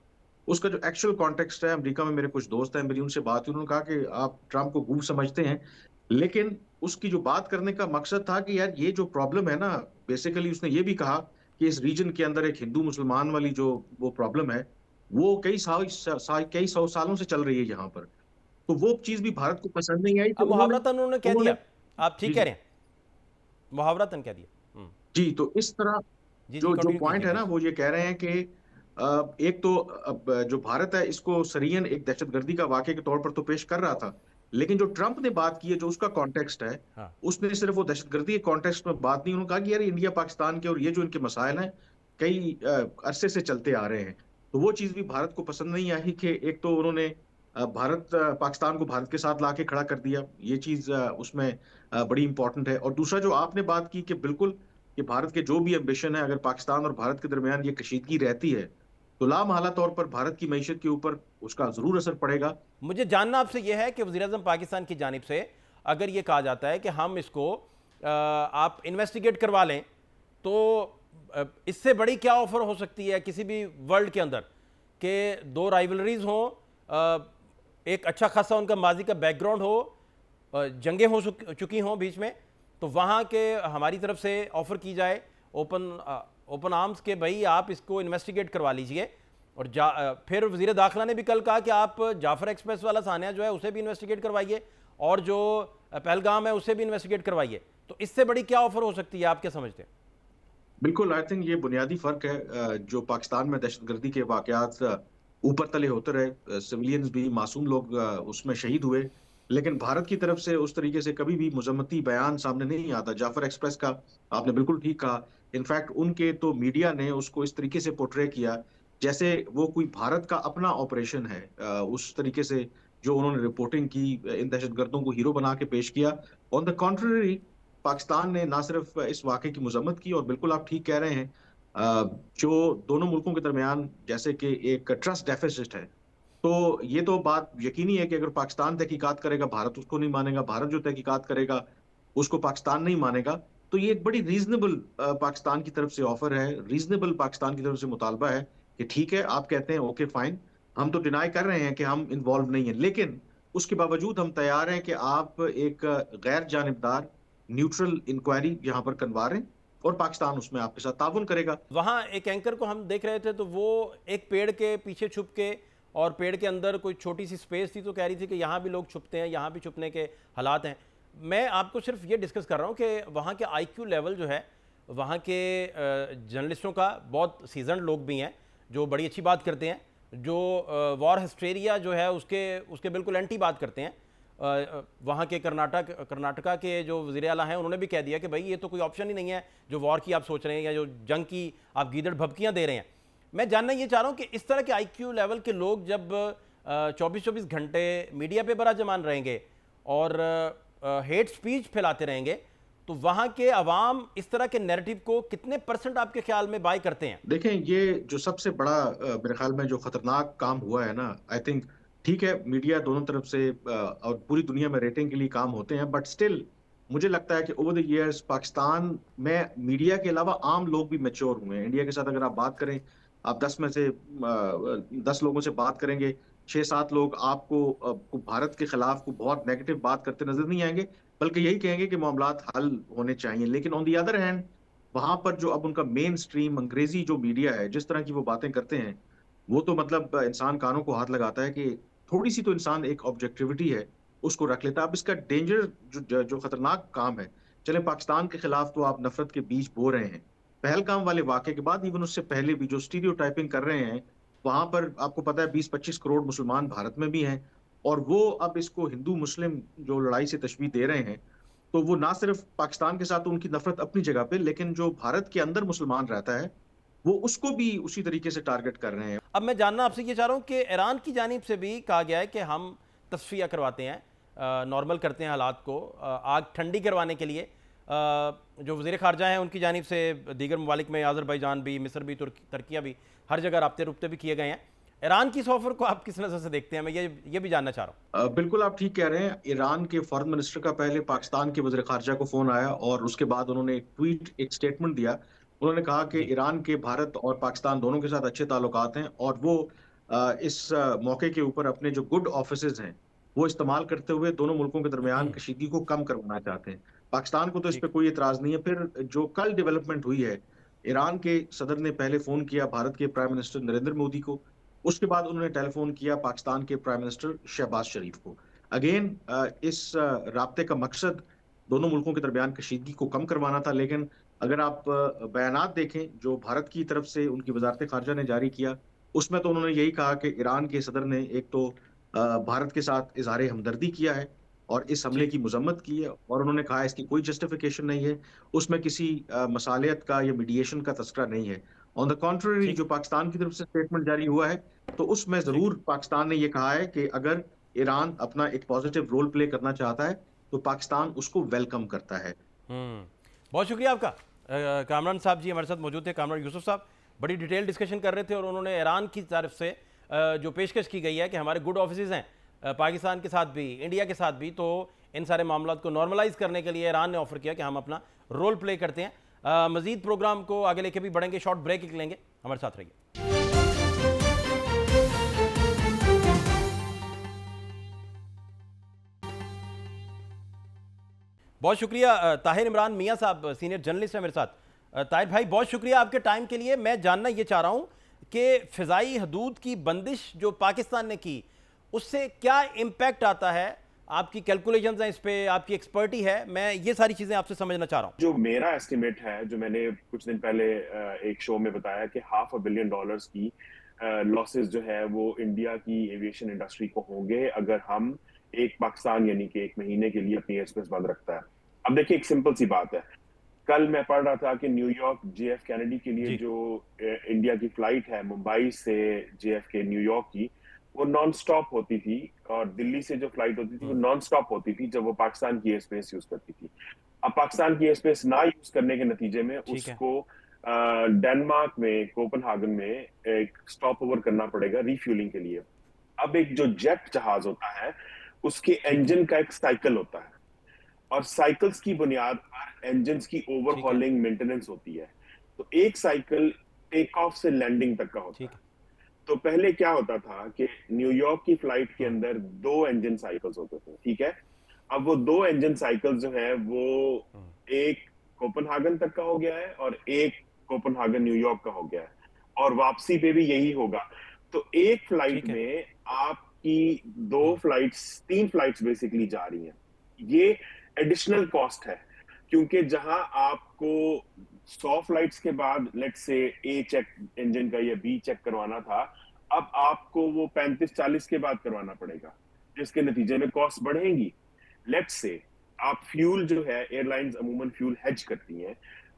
Speaker 3: उसका जो एक्चुअल कॉन्टेक्स्ट है, अमेरिका में मेरे कुछ दोस्त हैं, मेरी उनसे बात हुई, उन्होंने कहा कि आप ट्रंप को गूफ समझते हैं, लेकिन उसकी जो बात करने का मकसद था कि यार ये जो प्रॉब्लम है ना, बेसिकली उसने ये भी कहा कि इस रीजन के अंदर एक हिंदू मुसलमान वाली जो वो प्रॉब्लम है, वो कई सौ सालों से चल रही है यहाँ पर। तो वो चीज भी भारत को पसंद नहीं आई, तो
Speaker 1: अब मुहावरतन उन्होंने कह
Speaker 3: उन्होंने
Speaker 1: दिया, आप
Speaker 3: जी
Speaker 1: ठीक कह रहे हैं, मुहावरतन कह दिया।
Speaker 3: जी, तो इस तरह
Speaker 1: जी जी,
Speaker 3: जो जो
Speaker 1: कंटिन्यू
Speaker 3: पॉइंट
Speaker 1: कीजिए
Speaker 3: है ना,
Speaker 1: प्लीज।
Speaker 3: वो ये कह रहे हैं कि एक तो अब जो भारत है इसको सरियन एक दहशतगर्दी का वाक़ये के तौर पर तो पेश कर रहा था, लेकिन जो ट्रंप ने बात की है, जो उसका कॉन्टेक्स्ट है,
Speaker 1: हाँ
Speaker 3: उसने सिर्फ वो दहशतगर्दी के कॉन्टेक्स्ट में बात नहीं, उन्होंने कहा कि यार इंडिया पाकिस्तान के और ये जो इनके मसाइल हैं, कई अरसे से चलते आ रहे हैं। तो वो चीज़ भी भारत को पसंद नहीं आई कि एक तो उन्होंने पाकिस्तान को भारत के साथ लाके खड़ा कर दिया, ये चीज़ उसमें बड़ी इंपॉर्टेंट है। और दूसरा जो आपने बात की कि बिल्कुल कि भारत के जो भी एम्बिशन है, अगर पाकिस्तान और भारत के दरमियान ये कशीदगी रहती है, तो लामहला तौर पर भारत की मईशत के ऊपर उसका जरूर असर पड़ेगा।
Speaker 1: मुझे जानना आपसे यह है कि वज़ीर-ए-आज़म पाकिस्तान की जानिब से अगर ये कहा जाता है कि हम इसको आप इन्वेस्टिगेट करवा लें, तो इससे बड़ी क्या ऑफर हो सकती है किसी भी वर्ल्ड के अंदर कि दो राइवलरीज हों, एक अच्छा खासा उनका माजी का बैकग्राउंड हो, जंगें हो चुकी हों बीच में, तो वहाँ के हमारी तरफ से ऑफ़र की जाए ओपन आर्म्स के भाई आप इसको इन्वेस्टिगेट करवा लीजिए, और फिर वज़ीर दाखिला ने भी कल कहा कि आप जाफर एक्सप्रेस वाला सानिया जो है उसे भी इन्वेस्टिगेट करवाइए और जो पहलगाम है उसे भी इन्वेस्टिगेट करवाइए। तो इससे बड़ी क्या ऑफर हो सकती है, आप क्या समझते हैं?
Speaker 3: बिल्कुल, आई थिंक ये बुनियादी फर्क है। जो पाकिस्तान में दहशतगर्दी के वाकयात ऊपर तले होते रहे, सिविलियंस भी, मासूम लोग उसमें शहीद हुए, लेकिन भारत की तरफ से उस तरीके से कभी भी मुजम्मती बयान सामने नहीं आता। जाफर एक्सप्रेस का आपने बिल्कुल ठीक कहा। इनफैक्ट उनके तो मीडिया ने उसको इस तरीके से पोर्ट्रे किया जैसे वो कोई भारत का अपना ऑपरेशन है। उस तरीके से जो उन्होंने रिपोर्टिंग की, इन दहशतगर्दों को हीरो बना के पेश किया। ऑन द कॉन्ट्ररी, पाकिस्तान ने ना सिर्फ इस वाक़े की मजम्मत की, और बिल्कुल आप ठीक कह रहे हैं, जो दोनों मुल्कों के दरमियान जैसे कि एक ट्रस्ट डेफिसिट है, तो ये तो बात यकीनी है कि अगर पाकिस्तान तहकीकात करेगा, भारत उसको नहीं मानेगा, भारत जो तहकीकात करेगा, उसको पाकिस्तान नहीं मानेगा। तो ये एक बड़ी रीजनेबल पाकिस्तान की तरफ से ऑफर है, रीजनेबल पाकिस्तान की तरफ से मुतालबा है कि ठीक है, आप कहते हैं ओके फाइन, हम तो डिनाई कर रहे हैं कि हम इन्वॉल्व नहीं है, लेकिन उसके बावजूद हम तैयार हैं कि आप एक गैर जानिबदार न्यूट्रल इंक्वायरी यहाँ पर करवा रहे हैं और पाकिस्तान उसमें आपके साथ ताउन करेगा।
Speaker 1: वहाँ एक एंकर को हम देख रहे थे तो वो एक पेड़ के पीछे छुप के, और पेड़ के अंदर कोई छोटी सी स्पेस थी, तो कह रही थी कि यहाँ भी लोग छुपते हैं, यहाँ भी छुपने के हालात हैं। मैं आपको सिर्फ ये डिस्कस कर रहा हूँ कि वहाँ के आईक्यू लेवल जो है, वहाँ के जर्नलिस्टों का, बहुत सीजनड लोग भी हैं जो बड़ी अच्छी बात करते हैं, जो वॉर हिस्टेरिया जो है उसके बिल्कुल एंटी बात करते हैं। वहाँ के कर्नाटका के जो वज़ीर आला हैं उन्होंने भी कह दिया कि भाई ये तो कोई ऑप्शन ही नहीं है जो वॉर की आप सोच रहे हैं या जो जंग की आप गीदड़ भभकियाँ दे रहे हैं। मैं जानना ये चाह रहा हूँ कि इस तरह के आईक्यू लेवल के लोग जब 24-24 घंटे मीडिया पे बड़ा जमान रहेंगे और हेट स्पीच फैलाते रहेंगे, तो वहाँ के अवाम इस तरह के नैरेटिव को कितने % आपके ख्याल में बाय करते हैं?
Speaker 3: देखें, ये जो सबसे बड़ा मेरे ख्याल में जो खतरनाक काम हुआ है ना, आई थिंक ठीक है, मीडिया दोनों तरफ से और पूरी दुनिया में रेटिंग के लिए काम होते हैं, बट स्टिल मुझे लगता है कि ओवर द इयर्स पाकिस्तान में मीडिया के अलावा आम लोग भी मैच्योर हुए हैं। इंडिया के साथ अगर आप बात करें, आप 10 में से 10 लोगों से बात करेंगे, 6-7 लोग आपको भारत के खिलाफ को बहुत नेगेटिव बात करते नजर नहीं आएंगे, बल्कि यही कहेंगे कि मामलात हल होने चाहिए। लेकिन ऑन दी अदर हैंड, वहां पर जो अब उनका मेन स्ट्रीम अंग्रेजी जो मीडिया है, जिस तरह की वो बातें करते हैं, वो तो मतलब इंसान कानों को हाथ लगाता है कि थोड़ी सी तो इंसान एक ऑब्जेक्टिविटी है उसको रख लेता है। अब इसका डेंजर जो खतरनाक काम है, चले पाकिस्तान के खिलाफ तो आप नफरत के बीज बो रहे हैं, पहलगाम वाले वाक़े के बाद इवन उससे पहले भी जो स्टीरियोटाइपिंग कर रहे हैं, वहां पर आपको पता है 20-25 करोड़ मुसलमान भारत में भी हैं, और वो अब इसको हिंदू मुस्लिम जो लड़ाई से तशबीह दे रहे हैं, तो वो ना सिर्फ पाकिस्तान के साथ तो उनकी नफरत अपनी जगह पे, लेकिन जो भारत के अंदर मुसलमान रहता है वो उसको भी उसी तरीके से टारगेट कर रहे हैं।
Speaker 1: अब मैं जानना आपसे ये चाह रहा हूँ कि ईरान की जानिब से भी कहा गया है कि हम तस्फिया करवाते हैं, नॉर्मल करते हैं हालात को, आग ठंडी करवाने के लिए। जो वज़ीर ख़ारजा हैं उनकी जानिब से दीगर ममालिक में आज़रबाईजान भी, मिस्र भी, तुर्किया भी, हर जगह राब्ते रुब्ते भी किए गए हैं। ईरान की इस ऑफर को आप किस नज़र से देखते हैं? मैं ये भी जानना चाह रहा हूँ।
Speaker 3: बिल्कुल आप ठीक कह रहे हैं। ईरान के फॉरेन मिनिस्टर का पहले पाकिस्तान के वज़ीर ख़ारजा को फोन आया और उसके बाद उन्होंने एक स्टेटमेंट दिया। उन्होंने कहा कि ईरान के भारत और पाकिस्तान दोनों के साथ अच्छे ताल्लुकात हैं और वो इस मौके के ऊपर अपने जो गुड ऑफिसेज हैं वो इस्तेमाल करते हुए दोनों मुल्कों के दरमियान कशीदगी को कम करवाना चाहते हैं। पाकिस्तान को तो इस पर कोई एतराज नहीं है। फिर जो कल डेवलपमेंट हुई है, ईरान के सदर ने पहले फोन किया भारत के प्राइम मिनिस्टर नरेंद्र मोदी को, उसके बाद उन्होंने टेलीफोन किया पाकिस्तान के प्राइम मिनिस्टर शहबाज शरीफ को। अगेन इस राब्ते का मकसद दोनों मुल्कों के दरमियान कशीदगी को कम करवाना था। लेकिन अगर आप बयानात देखें जो भारत की तरफ से उनकी वजारत खारजा ने जारी किया, उसमें तो उन्होंने यही कहा कि ईरान के सदर ने एक तो भारत के साथ इजहार हमदर्दी किया है और इस हमले की मजम्मत की है, और उन्होंने कहा इसकी कोई जस्टिफिकेशन नहीं है, उसमें किसी मसालियत का या मीडिएशन का तस्करा नहीं है। ऑन द कॉन्ट्ररी जो पाकिस्तान की तरफ से स्टेटमेंट जारी हुआ है, तो उसमें जरूर पाकिस्तान ने यह कहा है कि अगर ईरान अपना एक पॉजिटिव रोल प्ले करना चाहता है तो पाकिस्तान उसको वेलकम करता है।
Speaker 1: बहुत शुक्रिया आपका। कामरान साहब जी हमारे साथ मौजूद थे, कामरान यूसुफ साहब बड़ी डिटेल डिस्कशन कर रहे थे और उन्होंने ईरान की तरफ से जो पेशकश की गई है कि हमारे गुड ऑफिसेज हैं पाकिस्तान के साथ भी, इंडिया के साथ भी, तो इन सारे मामलों को नॉर्मलाइज करने के लिए ईरान ने ऑफर किया कि हम अपना रोल प्ले करते हैं। मजीद प्रोग्राम को आगे लेके भी बढ़ेंगे, शॉर्ट ब्रेक लेंगे, हमारे साथ रहिए। बहुत शुक्रिया। ताहिर इमरान मियाँ साहब सीनियर जर्नलिस्ट हैं मेरे साथ। ताहिर भाई बहुत शुक्रिया आपके टाइम के लिए। मैं जानना ये चाह रहा हूँ कि फ़िज़ाई हदूद की बंदिश जो पाकिस्तान ने की, उससे क्या इम्पैक्ट आता है? आपकी कैलकुलेशंस हैं इस पे, आपकी एक्सपर्टी है, मैं ये सारी चीज़ें आपसे समझना चाह रहा हूँ।
Speaker 4: जो मेरा एस्टिमेट है, जो मैंने कुछ दिन पहले एक शो में बताया कि $500 बिलियन की लॉसेस जो है वो इंडिया की एविएशन इंडस्ट्री को होंगे अगर हम एक पाकिस्तान यानी कि 1 महीने के लिए अपनी एयरस्पेस बंद रखता है। अब देखिए एक सिंपल सी बात है, कल मैं पढ़ रहा था कि न्यूयॉर्क JF कैनेडी के लिए
Speaker 1: जी।
Speaker 4: जो इंडिया की फ्लाइट है मुंबई से JFK न्यूयॉर्क की, वो नॉन स्टॉप होती थी, और दिल्ली से जो फ्लाइट होती थी वो नॉन स्टॉप होती थी जब वो पाकिस्तान की एयर स्पेस यूज करती थी। अब पाकिस्तान की एयर स्पेस ना यूज करने के नतीजे में
Speaker 1: ठीक है।
Speaker 4: उसको डेनमार्क में कोपेनहागन में एक स्टॉप ओवर करना पड़ेगा रिफ्यूलिंग के लिए। अब एक जो जेट जहाज होता है उसके इंजन का एक साइकिल होता है, और साइकिल्स की बुनियाद पर इंजन की
Speaker 1: ठीक है।
Speaker 4: ओवरहॉलिंग मेंटेनेंस होती है। तो एक साइकिल टेक ऑफ से लैंडिंग तक का होता
Speaker 1: ठीक
Speaker 4: है।
Speaker 1: है।
Speaker 4: तो पहले क्या होता था कि न्यूयॉर्क की फ्लाइट के अंदर 2 इंजन साइकिल्स होते थे, ठीक है। अब वो 2 इंजन साइकिल्स जो है वो एक कोपेनहागन तक का हो गया है और एक कोपेनहागन न्यूयॉर्क का हो गया है, और वापसी पे भी यही होगा। तो एक फ्लाइट
Speaker 1: ठीक है।
Speaker 4: में आपकी 2 फ्लाइट्स 3 फ्लाइट्स बेसिकली जा रही हैं। ये एडिशनल कॉस्ट है, क्योंकि जहां आपको 100 फ्लाइट्स के बाद let's say A check engine का या बी चेक करवाना था, अब आपको वो 35-40 के बाद करवाना पड़ेगा, जिसके नतीजे में कॉस्ट बढ़ेगी। लेट्स से आप फ्यूल जो है, एयरलाइंस अमूमन फ्यूल हेज करती हैं,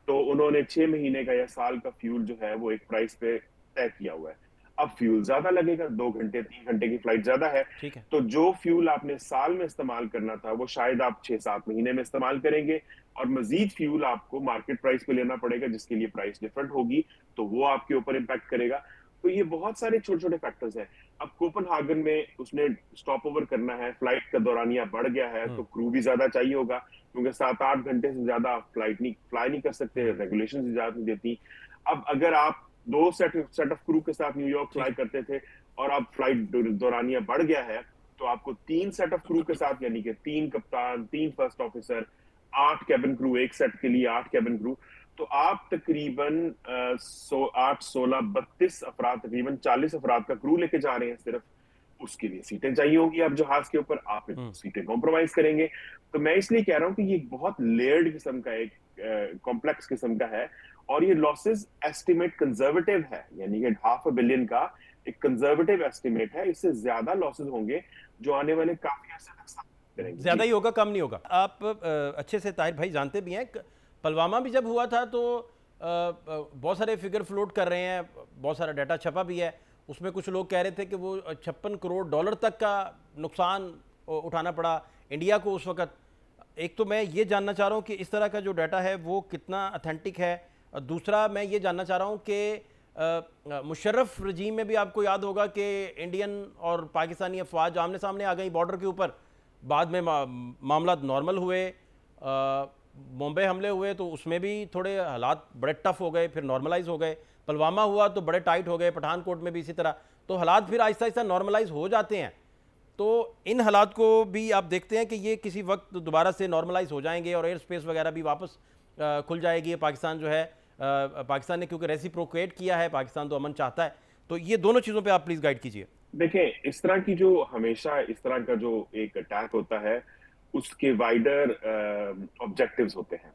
Speaker 4: तो उन्होंने 6 महीने का या साल का फ्यूल जो है वो एक प्राइस पे तय किया हुआ है। अब फ्यूल ज्यादा लगेगा, 2 घंटे 3 घंटे की फ्लाइट ज्यादा है,
Speaker 1: ठीक है।
Speaker 4: तो जो फ्यूल आपने साल में इस्तेमाल करना था वो शायद आप 6-7 महीने में इस्तेमाल करेंगे, और मजीद फ्यूल आपको मार्केट प्राइस पे लेना पड़ेगा जिसके लिए प्राइस डिफरेंट होगी, तो वो आपके ऊपर इम्पैक्ट करेगा। तो ये बहुत सारे छोटे छोटे फैक्टर्स हैं। अब कोपेनहागन में उसने स्टॉप ओवर करना है, फ्लाइट का दौरानिया बढ़ गया है, तो क्रू भी ज्यादा चाहिए होगा, क्योंकि 7-8 घंटे से ज्यादा आप फ्लाई नहीं कर सकते, रेगुलेशन इजाजत नहीं देती। अब अगर आप 2 सेट ऑफ क्रू के साथ न्यूयॉर्क
Speaker 1: ठीक
Speaker 4: फ्लाई
Speaker 1: है।
Speaker 4: करते थे और अब फ्लाइट दौरानिया बढ़ गया है, तो आपको 3 सेट ऑफ क्रू के साथ, यानी कि 3 कप्तान 3 फर्स्ट ऑफिसर 8 कैबिन क्रू, एक सेट के लिए 8 कैबिन क्रू, तो आप तकरीबन 8, 16, 32 अफराद, तकरीबन 40 अफराद का क्रू लेके जा रहे हैं सिर्फ। उसके लिए सीटें चाहिए होगी अब जहाज के ऊपर, आप सीटें कॉम्प्रोमाइज करेंगे। तो मैं इसलिए कह रहा हूं कि ये बहुत लेयर्ड किस्म का एक कॉम्प्लेक्स किस्म का है, और ये लॉसेस एस्टिमेट कंजर्वेटिव है, यानी कि $500 बिलियन का एक कंजर्वेटिव एस्टिमेट है। इससे ज्यादा लॉसेस होंगे जो आने वाले काफी अर्से तक सामने करेंगे।
Speaker 1: ज़्यादा ही होगा, कम नहीं होगा। आप अच्छे से ताहिर भाई जानते भी हैं, पुलवामा भी जब हुआ था तो बहुत सारे फिगर फ्लोट कर रहे हैं, बहुत सारा डाटा छपा भी है। उसमें कुछ लोग कह रहे थे कि वो $56 करोड़ तक का नुकसान उठाना पड़ा इंडिया को उस वक़्त। एक तो मैं ये जानना चाह रहा हूँ कि इस तरह का जो डाटा है वो कितना अथेंटिक है, और दूसरा मैं ये जानना चाह रहा हूँ कि मुशर्रफ रजीम में भी आपको याद होगा कि इंडियन और पाकिस्तानी अफवाज आमने सामने आ गई बॉर्डर के ऊपर, बाद में मामला नॉर्मल हुए, मुंबई हमले हुए तो उसमें भी थोड़े हालात बड़े टफ हो गए, फिर नॉर्मलाइज हो गए, पुलवामा हुआ तो बड़े टाइट हो गए, पठानकोट में भी इसी तरह, तो हालात फिर आहिस्ता आहिस्ता नॉर्मलाइज हो जाते हैं। तो इन हालात को भी आप देखते हैं कि ये किसी वक्त दोबारा से नॉर्मलाइज हो जाएंगे और एयर स्पेस वगैरह भी वापस खुल जाएगी। पाकिस्तान जो है, पाकिस्तान ने क्योंकि रेसिप्रोकेट किया है, पाकिस्तान तो अमन चाहता है, तो ये दोनों चीज़ों पे आप प्लीज़ गाइड कीजिए।
Speaker 4: देखिए, इस तरह की जो हमेशा इस तरह का जो एक अटैक होता है उसके वाइडर ऑब्जेक्टिव्स होते हैं।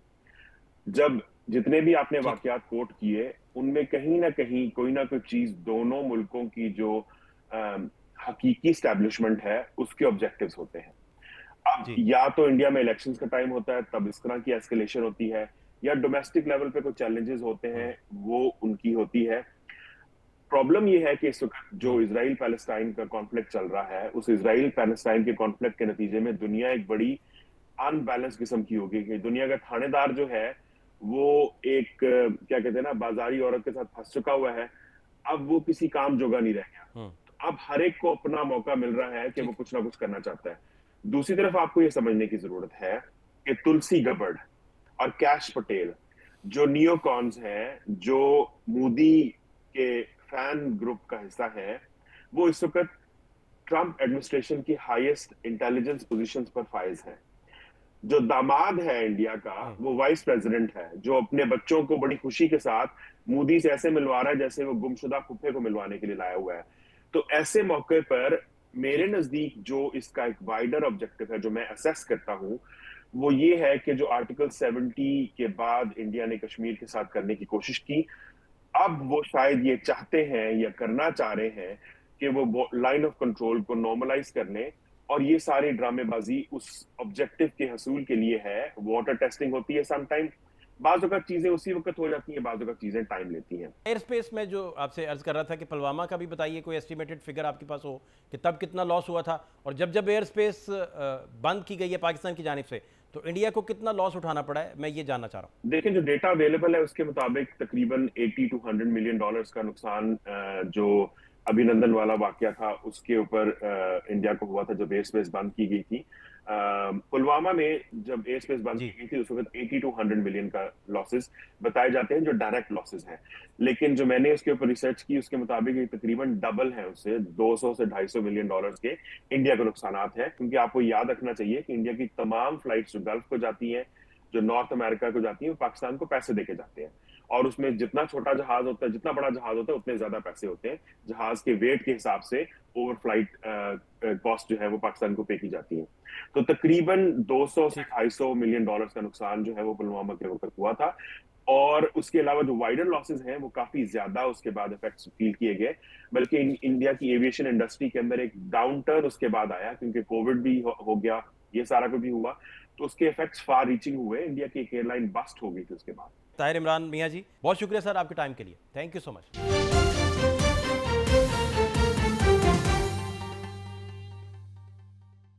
Speaker 4: जब जितने भी आपने
Speaker 1: ठीक।
Speaker 4: वाकयात कोट किए, उनमें कहीं ना कहीं कोई ना कोई चीज दोनों मुल्कों की जो हकीकी स्टैब्लिशमेंट है उसके ऑब्जेक्टिव्स होते हैं। अब
Speaker 1: जी।
Speaker 4: या तो इंडिया में इलेक्शंस का टाइम होता है तब इस तरह की एस्केलेशन होती है, या डोमेस्टिक लेवल पे कोई चैलेंजेस होते हैं वो उनकी होती है। प्रॉब्लम ये है कि इस वक्त जो इसराइल पैलेस्टाइन का कॉन्फ्लिक्ट चल रहा है, उस इसराइल पैलेस्टाइन के कॉन्फ्लिक्ट के नतीजे में दुनिया एक बड़ी अनबैलेंस किस्म की होगी कि दुनिया का थानेदार जो है वो एक क्या कहते हैं ना, बाजारी औरत के साथ फंस चुका हुआ है। अब वो किसी काम जोगा नहीं रह गया। अब हर एक को अपना मौका मिल रहा है कि वो कुछ ना कुछ करना चाहता है। दूसरी तरफ आपको ये समझने की जरूरत है कि तुलसी गबर्ड और कैश पटेल जो नियोकॉन्स हैं, जो मोदी के फैन ग्रुप का हिस्सा है, वो इस वक्त ट्रंप एडमिनिस्ट्रेशन की हाईएस्ट इंटेलिजेंस पोजीशंस पर फाइज हैं। जो दामाद है इंडिया का वो वाइस प्रेसिडेंट है, जो अपने बच्चों को बड़ी खुशी के साथ मोदी से ऐसे मिलवा रहा है जैसे वो गुमशुदा फुफ्फे को मिलवाने के लिए लाया हुआ है। तो ऐसे मौके पर मेरे नजदीक जो इसका एक वाइडर ऑब्जेक्टिव है जो मैं असेस करता हूं, वो ये है कि जो आर्टिकल 70 के बाद इंडिया ने कश्मीर के साथ करने की कोशिश की, अब वो शायद ये चाहते हैं या करना चाह रहे हैं कि वो लाइन ऑफ कंट्रोल को नॉर्मलाइज कर लें, और ये सारी ड्रामेबाजी उस ऑब्जेक्टिव के हसूल के लिए है। वाटर टेस्टिंग होती है समटाइम, बाज़ वक़्त चीजें उसी वक्त हो जाती हैं, बाज़ वक़्त चीजें टाइम लेती हैं।
Speaker 1: एयर स्पेस में जो आपसे अर्ज कर रहा था कि पुलवामा का भी बताइए, कोई एस्टिमेटेड फिगर आपके पास हो कि तब कितना लॉस हुआ था, और जब जब एयर स्पेस बंद की गई है पाकिस्तान की जानिब से तो इंडिया को कितना लॉस उठाना पड़ा है, मैं ये जानना चाह रहा हूँ।
Speaker 4: देखिए, जो डेटा अवेलेबल है उसके मुताबिक तकरीबन 80 to 100 मिलियन डॉलर्स का नुकसान जो अभिनंदन वाला वाकया था उसके ऊपर इंडिया को हुआ था जब एयर स्पेस बंद की गई थी। पुलवामा में जब एयर स्पेस बंद की गई थी उस वक्त 80 to 100 मिलियन का लॉसेस बताए जाते हैं जो डायरेक्ट लॉसेस हैं, लेकिन जो मैंने उसके ऊपर रिसर्च की उसके मुताबिक ये तकरीबन डबल है, उससे 200 से 250 मिलियन डॉलर्स के इंडिया के नुकसानात हैं। क्योंकि आपको याद रखना चाहिए कि इंडिया की तमाम फ्लाइट्स जो गल्फ को जाती हैं, जो नॉर्थ अमेरिका को जाती है, वो पाकिस्तान को पैसे देके जाते हैं, और उसमें जितना छोटा जहाज होता है, जितना बड़ा जहाज होता है, उतने ज्यादा पैसे होते हैं। जहाज के वेट के हिसाब से ओवर फ्लाइट कॉस्ट जो है वो पाकिस्तान को पे की जाती है। तो तकरीबन 200 से 250 मिलियन डॉलर्स का नुकसान जो है वो पुलवामा के वक्त हुआ था, और उसके अलावा जो वाइडर लॉसेस हैं वो काफी ज्यादा उसके बाद इफेक्ट्स फील किए गए। बल्कि इंडिया की एविएशन इंडस्ट्री के अंदर एक डाउन टर्न उसके बाद आया, क्योंकि कोविड भी हो गया, ये सारा कुछ भी हुआ, तो उसके इफेक्ट्स फार रीचिंग हुए। इंडिया की एक एयरलाइन बस्ट हो गई थी उसके बाद।
Speaker 1: ताहिर इमरान मियां जी, बहुत शुक्रिया सर आपके टाइम के लिए, थैंक यू सो मच।